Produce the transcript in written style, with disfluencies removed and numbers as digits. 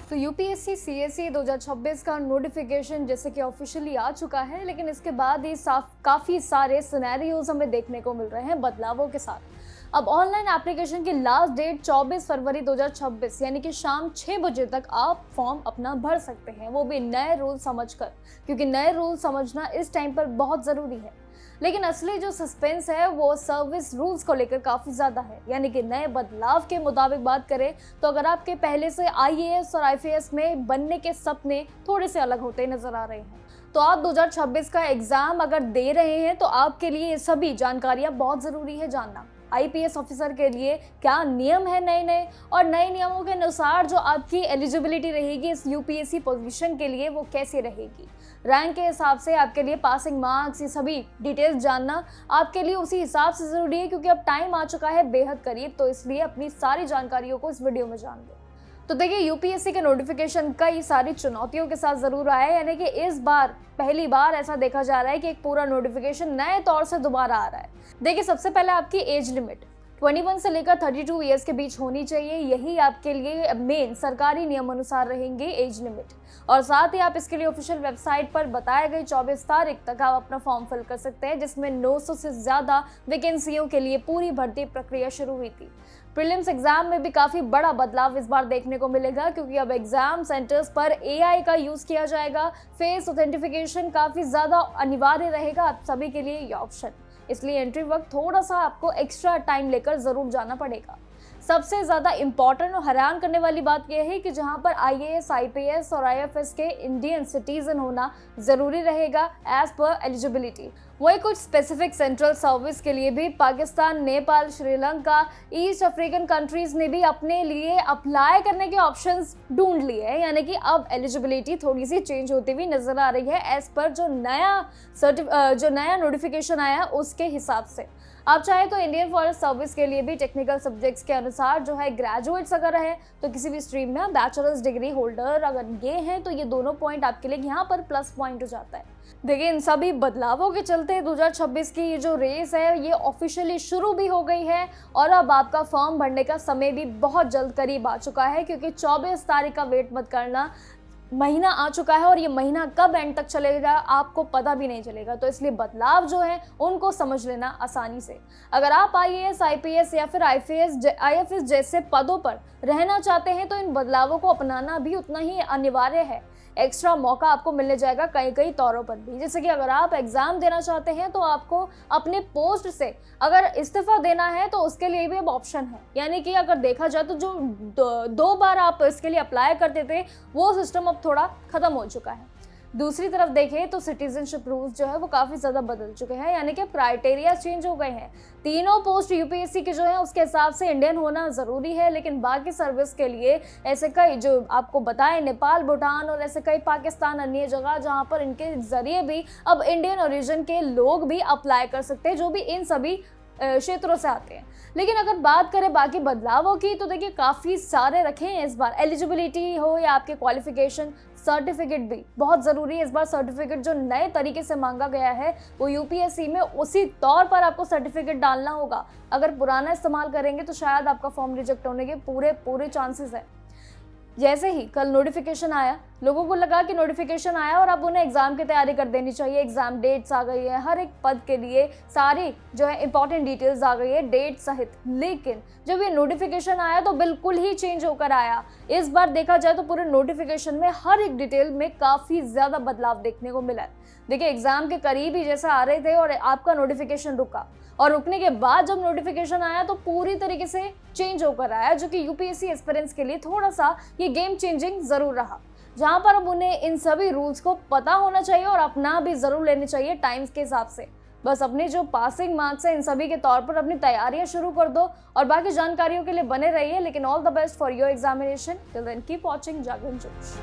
तो UPSC CSE 2026 का notification जैसे कि ऑफिशियली आ चुका है, लेकिन इसके बाद ही काफ़ी सारे सिनेरियोज हमें देखने को मिल रहे हैं बदलावों के साथ। अब ऑनलाइन एप्लीकेशन की लास्ट डेट 24 फरवरी 2026 यानी कि शाम 6 बजे तक आप फॉर्म अपना भर सकते हैं, वो भी नए रूल समझकर, क्योंकि नए रूल समझना इस टाइम पर बहुत ज़रूरी है। लेकिन असली जो सस्पेंस है वो सर्विस रूल्स को लेकर काफ़ी ज़्यादा है, यानी कि नए बदलाव के मुताबिक बात करें तो अगर आपके पहले से आईएएस और आईपीएस में बनने के सपने थोड़े से अलग होते नजर आ रहे हैं, तो आप 2026 का एग्ज़ाम अगर दे रहे हैं तो आपके लिए ये सभी जानकारियाँ बहुत ज़रूरी है जानना। आईपीएस ऑफिसर के लिए क्या नियम है नए और नए नियमों के अनुसार जो आपकी एलिजिबिलिटी रहेगी इस यूपीएससी पोजीशन के लिए वो कैसे रहेगी, रैंक के हिसाब से आपके लिए पासिंग मार्क्स, ये सभी डिटेल्स जानना आपके लिए उसी हिसाब से ज़रूरी है, क्योंकि अब टाइम आ चुका है बेहद करीब। तो इसलिए अपनी सारी जानकारियों को इस वीडियो में जान लो। तो देखिए, यूपीएससी के नोटिफिकेशन कई सारी चुनौतियों के साथ ज़रूर आया है, यानी कि इस बार पहली बार ऐसा देखा जा रहा है कि एक पूरा नोटिफिकेशन नए तौर से दोबारा आ रहा है। देखिए, सबसे पहले आपकी एज लिमिट 21 से लेकर 32 ईयर्स के बीच होनी चाहिए, यही आपके लिए मेन सरकारी नियम अनुसार रहेंगे एज लिमिट। और साथ ही आप इसके लिए ऑफिशियल वेबसाइट पर बताए गए 24 तारीख तक आप अपना फॉर्म फिल कर सकते हैं, जिसमें 900 से ज़्यादा वैकेंसियों के लिए पूरी भर्ती प्रक्रिया शुरू हुई थी। प्रीलिम्स एग्जाम में भी काफ़ी बड़ा बदलाव इस बार देखने को मिलेगा, क्योंकि अब एग्जाम सेंटर्स पर एआई का यूज़ किया जाएगा। फेस ऑथेंटिफिकेशन काफ़ी ज़्यादा अनिवार्य रहेगा आप सभी के लिए ये ऑप्शन, इसलिए एंट्री वक्त थोड़ा सा आपको एक्स्ट्रा टाइम लेकर ज़रूर जाना पड़ेगा। सबसे ज़्यादा इम्पॉर्टेंट और हैरान करने वाली बात यह है कि जहां पर आईएएस, आईपीएस और आईएफएस के इंडियन सिटीजन होना ज़रूरी रहेगा एज पर एलिजिबिलिटी, वही कुछ स्पेसिफिक सेंट्रल सर्विस के लिए भी Pakistan, Nepal, Sri Lanka, east African countries ने भी अपने लिए अप्लाई करने के ऑप्शंस ढूंढ लिए हैं, यानी कि अब एलिजिबिलिटी थोड़ी सी चेंज होती हुई नज़र आ रही है एज पर जो नया नोटिफिकेशन आया है उसके हिसाब से। आप चाहे तो इंडियन फॉरेस्ट सर्विस के लिए भी टेक्निकल सब्जेक्ट्स के अनुसार जो है ग्रेजुएट्स अगर है तो किसी भी स्ट्रीम में बैचलर्स डिग्री होल्डर अगर ये हैं तो ये दोनों पॉइंट आपके लिए यहाँ पर प्लस पॉइंट हो जाता है। देखिए, इन सभी बदलावों के चलते 2026 की ये जो रेस है ये ऑफिशियली शुरू भी हो गई है और अब आपका फॉर्म भरने का समय भी बहुत जल्द करीब आ चुका है, क्योंकि 24 तारीख का वेट मत करना, महीना आ चुका है और ये महीना कब एंड तक चलेगा आपको पता भी नहीं चलेगा। तो इसलिए बदलाव जो है उनको समझ लेना आसानी से। अगर आप आईएएस, आईपीएस या फिर आईएफएस जैसे पदों पर रहना चाहते हैं तो इन बदलावों को अपनाना भी उतना ही अनिवार्य है। एक्स्ट्रा मौका आपको मिलने जाएगा कई तौरों पर भी, जैसे कि अगर आप एग्जाम देना चाहते हैं तो आपको अपने पोस्ट से अगर इस्तीफा देना है तो उसके लिए भी अब ऑप्शन है, यानी कि अगर देखा जाए तो जो दो बार आप इसके लिए अप्लाई करते थे वो सिस्टम अब थोड़ा खत्म हो चुका है। दूसरी तरफ देखें तो सिटीजनशिप रूल्स जो है वो काफ़ी ज़्यादा बदल चुके हैं, यानी कि क्राइटेरिया चेंज हो गए हैं। तीनों पोस्ट यूपीएससी के जो है उसके हिसाब से इंडियन होना ज़रूरी है, लेकिन बाकी सर्विस के लिए ऐसे कई जो आपको बताएं नेपाल, भूटान और ऐसे कई पाकिस्तान, अन्य जगह जहां पर इनके ज़रिए भी अब इंडियन ओरिजिन के लोग भी अप्लाई कर सकते हैं, जो भी इन सभी क्षेत्रों से आते हैं। लेकिन अगर बात करें बाकी बदलावों की तो देखिए काफ़ी सारे रखे हैं इस बार। एलिजिबिलिटी हो या आपके क्वालिफिकेशन, सर्टिफिकेट भी बहुत ज़रूरी है इस बार। सर्टिफिकेट जो नए तरीके से मांगा गया है वो यूपीएससी में उसी तौर पर आपको सर्टिफिकेट डालना होगा। अगर पुराना इस्तेमाल करेंगे तो शायद आपका फॉर्म रिजेक्ट होने के पूरे चांसेस है। जैसे ही कल नोटिफिकेशन आया, लोगों को लगा कि नोटिफिकेशन आया और अब उन्हें एग्ज़ाम की तैयारी कर देनी चाहिए, एग्ज़ाम डेट्स आ गई है, हर एक पद के लिए सारी जो है इंपॉर्टेंट डिटेल्स आ गई है डेट सहित। लेकिन जब ये नोटिफिकेशन आया तो बिल्कुल ही चेंज होकर आया। इस बार देखा जाए तो पूरे नोटिफिकेशन में हर एक डिटेल में काफ़ी ज़्यादा बदलाव देखने को मिला है। देखिए, एग्ज़ाम के करीब ही जैसा आ रहे थे और आपका नोटिफिकेशन रुका, और रुकने के बाद जब नोटिफिकेशन आया तो पूरी तरीके से चेंज होकर आया, जो कि यूपीएससी एस्पिरेंट्स के लिए थोड़ा सा ये गेम चेंजिंग ज़रूर रहा, जहां पर अब उन्हें इन सभी रूल्स को पता होना चाहिए और अपना भी ज़रूर लेने चाहिए टाइम्स के हिसाब से। बस अपने जो पासिंग मार्क्स है इन सभी के तौर पर अपनी तैयारियां शुरू कर दो और बाकी जानकारियों के लिए बने रहिए। लेकिन all the best for your examination. Till then keep watching Jagran जोश।